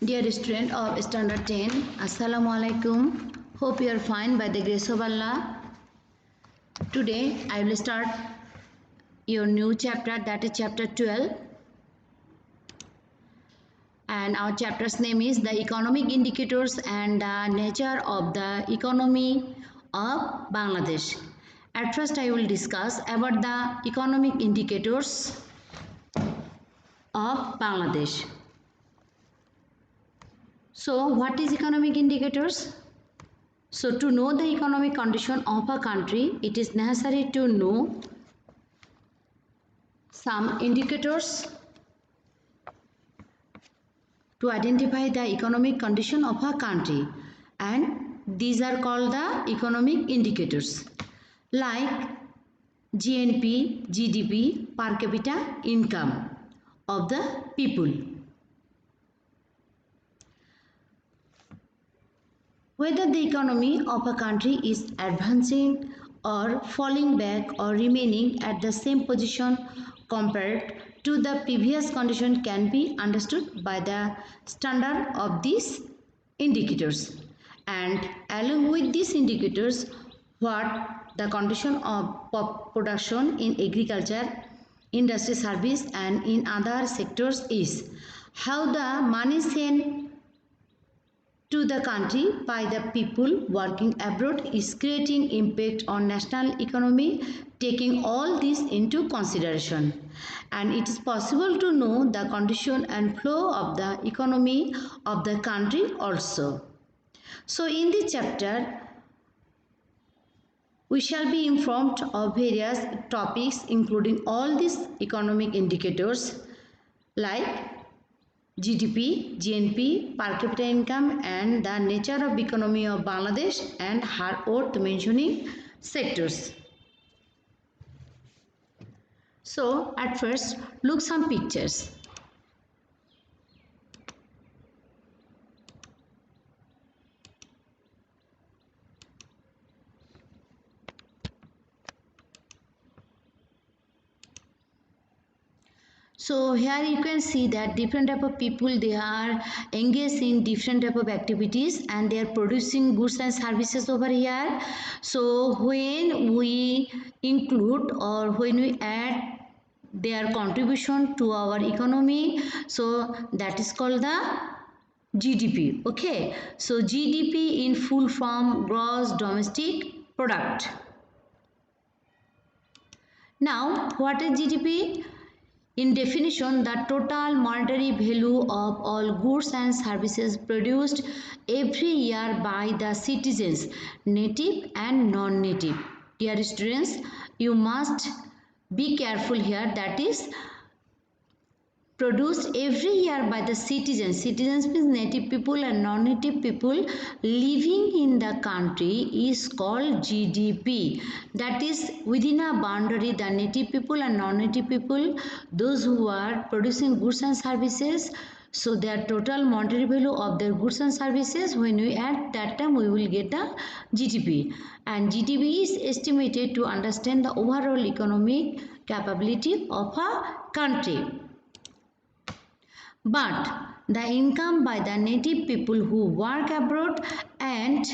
Dear student of Standard 10, Assalamu alaikum. Hope you are fine by the grace of Allah. Today I will start your new chapter, that is chapter 12. And our chapter's name is the economic indicators and the nature of the economy of Bangladesh. At first I will discuss about the economic indicators of Bangladesh. So what is economic indicators? So to know the economic condition of a country, it is necessary to know some indicators to identify the economic condition of a country, and these are called the economic indicators like GNP, GDP, per capita income of the people. Whether the economy of a country is advancing or falling back or remaining at the same position compared to the previous condition can be understood by the standard of these indicators. And along with these indicators, what the condition of production in agriculture, industry, service and in other sectors is, how the money sent to the country by the people working abroad is creating impact on national economy, taking all this into consideration. And it is possible to know the condition and flow of the economy of the country also. So in this chapter, we shall be informed of various topics including all these economic indicators like GDP, GNP, per capita income and the nature of economy of Bangladesh and her worth mentioning sectors. So at first look some pictures. So here you can see that different type of people, they are engaged in different type of activities and they are producing goods and services over here. So when we include or when we add their contribution to our economy, so that is called the GDP. Okay, so GDP in full form, gross domestic product. Now what is GDP? In definition, the total monetary value of all goods and services produced every year by the citizens, native and non-native. Dear students, you must be careful here, that is produced every year by the citizens. Citizens means native people and non-native people living in the country is called GDP. That is within a boundary, the native people and non-native people, those who are producing goods and services, so their total monetary value of their goods and services, when we add that term, we will get the GDP. And GDP is estimated to understand the overall economic capability of a country. But the income by the native people who work abroad and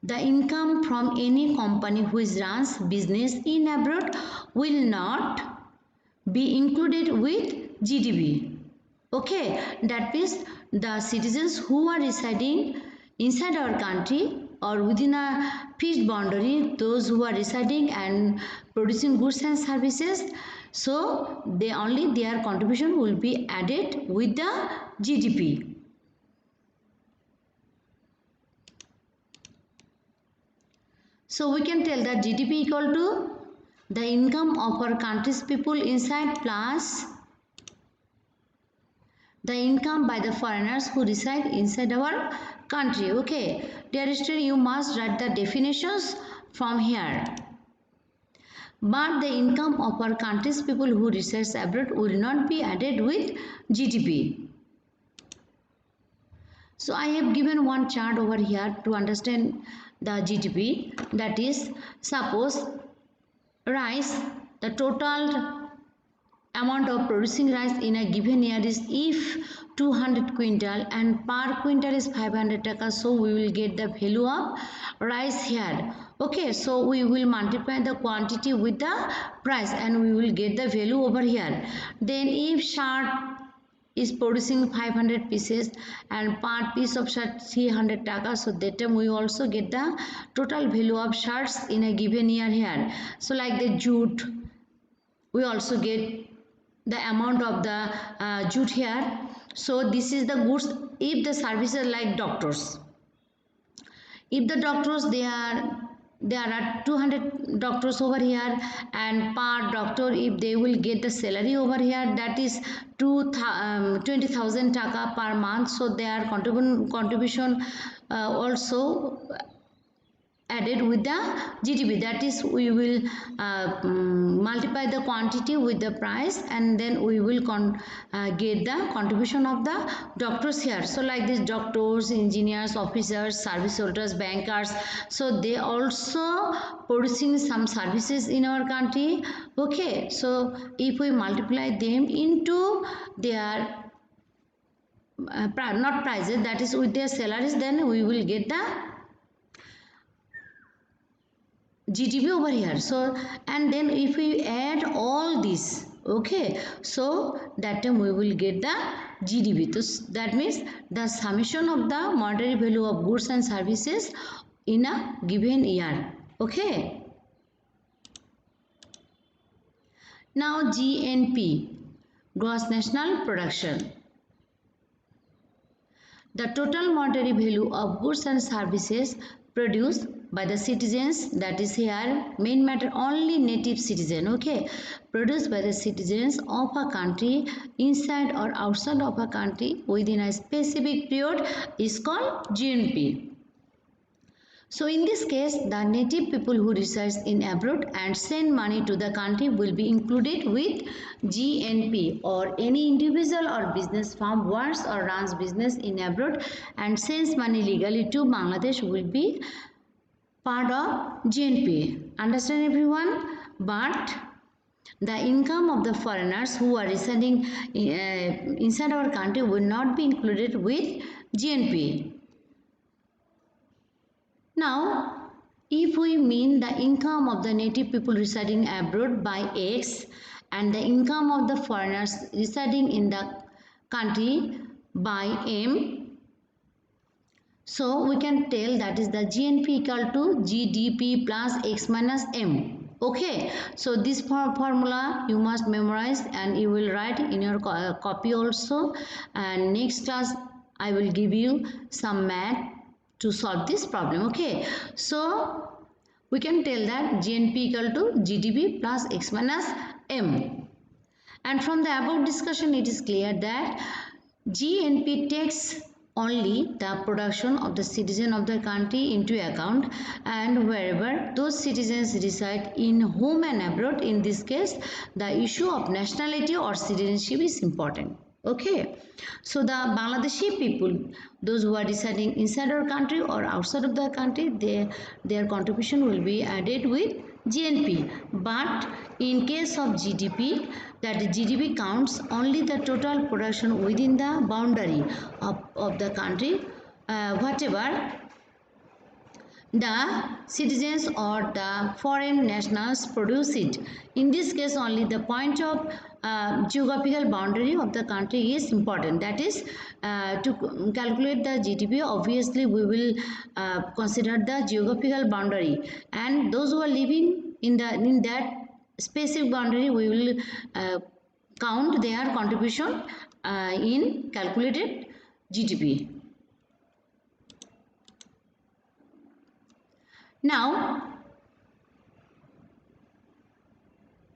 the income from any company which runs business in abroad will not be included with GDP. Okay, that means the citizens who are residing inside our country or within a fixed boundary, those who are residing and producing goods and services, so their contribution will be added with the GDP. So we can tell that GDP equal to the income of our country's people inside plus the income by the foreigners who reside inside our country. Okay, dear student, you must write the definitions from here. But the income of our country's people who reside abroad will not be added with GDP. So I have given one chart over here to understand the GDP. That is, suppose rice, the total amount of producing rice in a given year is if 200 quintal and per quintal is 500 taka, so we will get the value of rice here. Okay, so we will multiply the quantity with the price and we will get the value over here. Then if shirt is producing 500 pieces and per piece of shirt 300 taka, so that time we also get the total value of shirts in a given year here. So like the jute, we also get the amount of the jute here. So this is the goods. If the services like doctors, if the doctors there are 200 doctors over here and per doctor if they will get the salary over here, that is 20,000 taka per month, so their contribution also added with the GDP, that is we will multiply the quantity with the price and then we will get the contribution of the doctors here. So like these doctors, engineers, officers, service holders, bankers, so they also producing some services in our country. Okay, so if we multiply them into their not prices, that is with their salaries, then we will get the GDP over here. So and then if we add all this, okay, so that time we will get the GDP. So that means the summation of the monetary value of goods and services in a given year. Okay. Now GNP, gross national production. The total monetary value of goods and services produced by the citizens, that is here main matter only native citizen, okay, produced by the citizens of a country inside or outside of a country within a specific period is called GNP. So in this case, the native people who reside in abroad and send money to the country will be included with GNP, or any individual or business firm works or runs business in abroad and sends money legally to Bangladesh will be part of GNP. Understand everyone? But the income of the foreigners who are residing inside our country will not be included with GNP. Now, if we mean the income of the native people residing abroad by X and the income of the foreigners residing in the country by M, so we can tell that is the GNP equal to GDP plus X minus M. Okay, so this formula you must memorize and you will write in your copy also, and next class I will give you some math to solve this problem. Okay, so we can tell that GNP equal to GDP plus X minus M, and from the above discussion it is clear that GNP takes only the production of the citizen of the country into account, and wherever those citizens reside in home and abroad, in this case the issue of nationality or citizenship is important. Okay, so the Bangladeshi people, those who are residing inside our country or outside of the country, their contribution will be added with GNP. But in case of GDP, that GDP counts only the total production within the boundary of the country, whatever the citizens or the foreign nationals produce it. In this case only the point of geographical boundary of the country is important. That is to calculate the GDP, obviously we will consider the geographical boundary, and those who are living in that specific boundary we will count their contribution in calculated GDP. Now,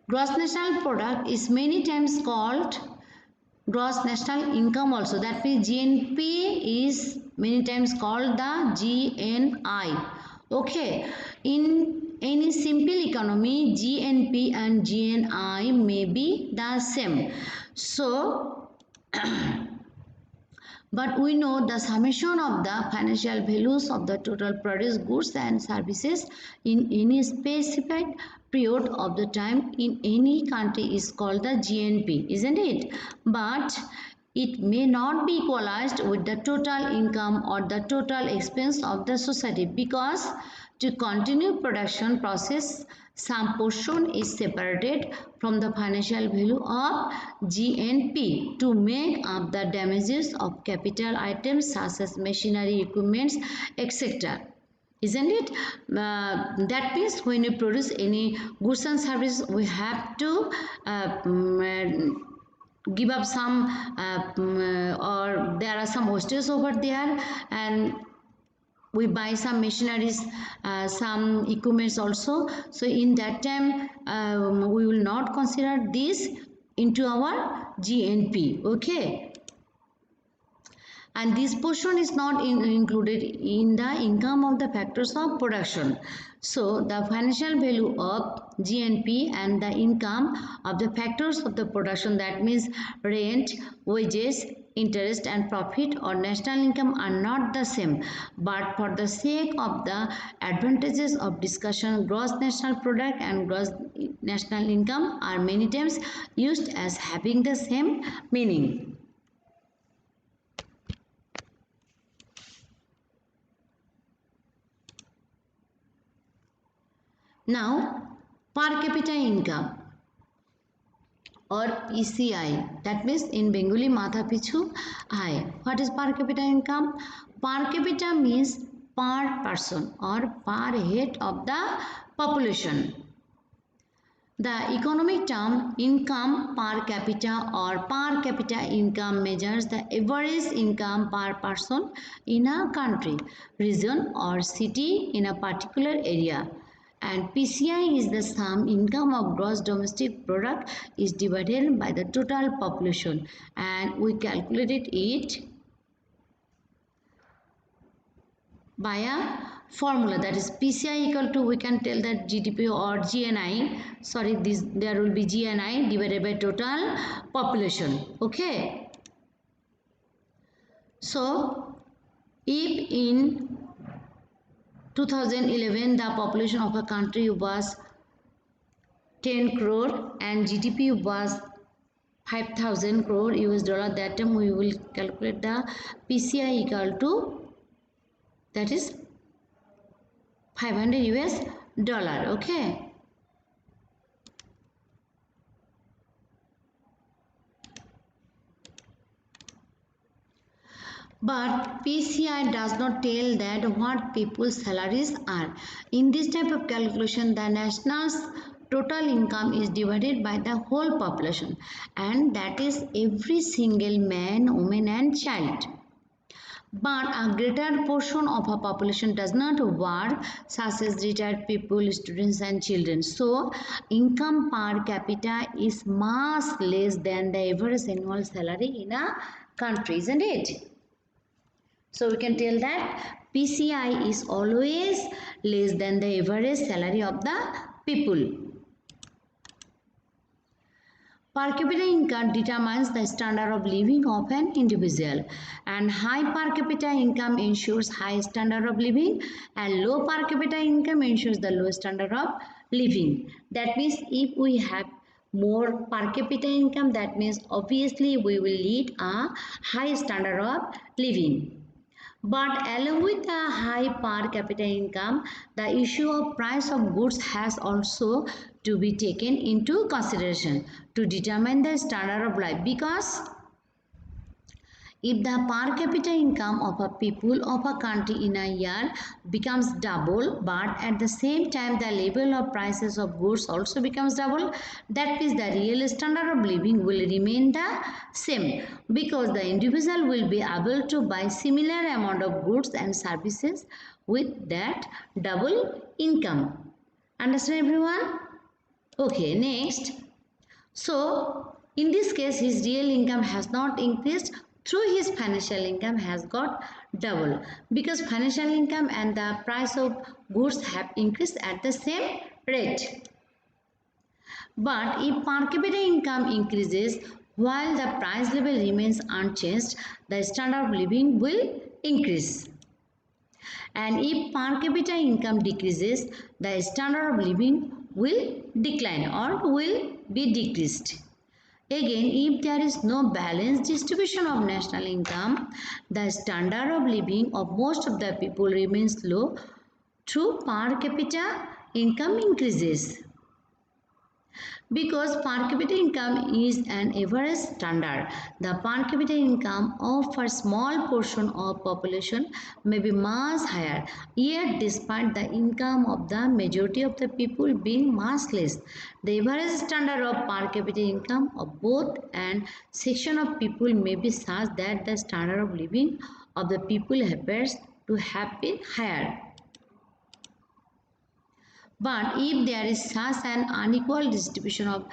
gross national product is many times called gross national income also. That means GNP is many times called the GNI. Okay, in any simple economy, GNP and GNI may be the same. So, But we know the summation of the financial values of the total produced goods and services in any specified period of the time in any country is called the GNP, isn't it? But it may not be equalized with the total income or the total expense of the society, because to continue production process, some portion is separated from the financial value of GNP to make up the damages of capital items such as machinery, equipments, etc. Isn't it? That means when we produce any goods and services, we have to give up some or there are some wastage over there, and we buy some machineries, some equipments also. So in that time we will not consider this into our GNP. Okay, and this portion is not included in the income of the factors of production. So the financial value of GNP and the income of the factors of the production, that means rent, wages, interest and profit or national income, are not the same. But for the sake of the advantages of discussion, gross national product and gross national income are many times used as having the same meaning. Now, per capita income or PCI, that means in Bengali Matha Pichu Aay. What is per capita income? Per capita means per person or per head of the population. The economic term income per capita or per capita income measures the average income per person in a country, region or city in a particular area. And PCI is the sum income of gross domestic product is divided by the total population, and we calculated it by a formula, that is PCI equal to, we can tell that GDP or GNI, sorry, this there will be GNI divided by total population. Okay, so if in 2011 the population of a country was 10 crore and GDP was 5,000 crore US dollar, that time we will calculate the PCI equal to, that is 500 US dollar. Okay, but PCI does not tell that what people's salaries are. In this type of calculation, the national's total income is divided by the whole population, and that is every single man, woman and child. But a greater portion of a population does not work, such as retired people, students and children. So income per capita is much less than the average annual salary in a country, isn't it? So we can tell that PCI is always less than the average salary of the people. Per capita income determines the standard of living of an individual, and high per capita income ensures high standard of living, and low per capita income ensures the low standard of living. That means if we have more per capita income, that means obviously we will lead a high standard of living. But along with the high per capita income, the issue of price of goods has also to be taken into consideration to determine the standard of life, because if the per capita income of a people of a country in a year becomes double, but at the same time the level of prices of goods also becomes double, that means the real standard of living will remain the same, because the individual will be able to buy similar amount of goods and services with that double income. Understand everyone? Okay, next. So in this case his real income has not increased, through his financial income has got double, because financial income and the price of goods have increased at the same rate. But if per capita income increases, While the price level remains unchanged, the standard of living will increase. And if per capita income decreases, the standard of living will decline or will be decreased. Again, if there is no balanced distribution of national income, the standard of living of most of the people remains low through per capita income increases. Because per capita income is an average standard, the per capita income of a small portion of population may be much higher. Yet, despite the income of the majority of the people being much less, the average standard of per capita income of both and section of people may be such that the standard of living of the people appears to have been higher. But if there is such an unequal distribution of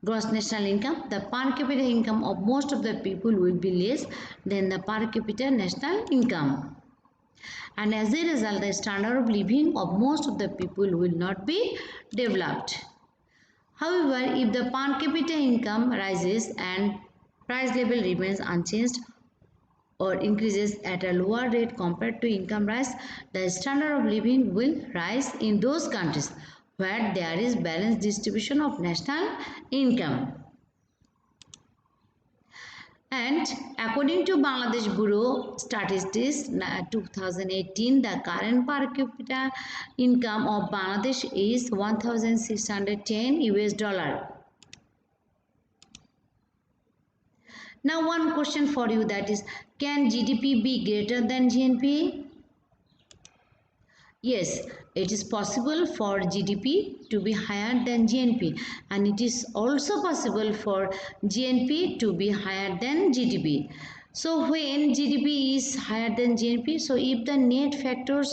gross national income, the per capita income of most of the people will be less than the per capita national income. And as a result, the standard of living of most of the people will not be developed. However, if the per capita income rises and price level remains unchanged, or increases at a lower rate compared to income rise, the standard of living will rise in those countries where there is balanced distribution of national income. And according to Bangladesh Bureau Statistics 2018, the current per capita income of Bangladesh is 1,610 US dollar. Now one question for you, that is, can GDP be greater than GNP? Yes, it is possible for GDP to be higher than GNP, and it is also possible for GNP to be higher than GDP. So when GDP is higher than GNP, so if the net factor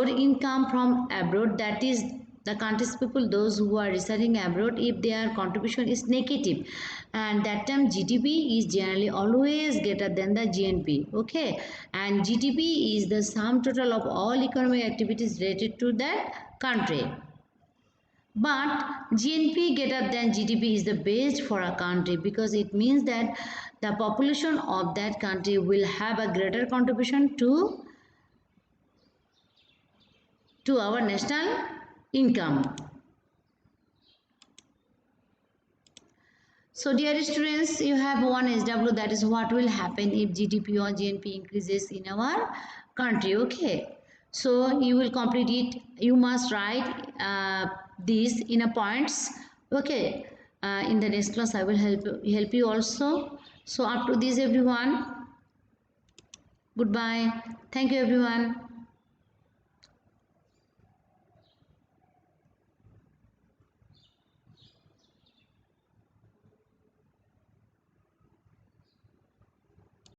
income from abroad, that is the country's people, those who are residing abroad, if their contribution is negative, and that time GDP is generally always greater than the GNP. Okay, and GDP is the sum total of all economic activities related to that country. But GNP greater than GDP is the best for a country, because it means that the population of that country will have a greater contribution to our national income. So dear students, you have one SW, that is what will happen if GDP or GNP increases in our country. Okay, so you will complete it. You must write this in a points. Okay, in the next class I will help you also. So up to this everyone, goodbye. Thank you everyone.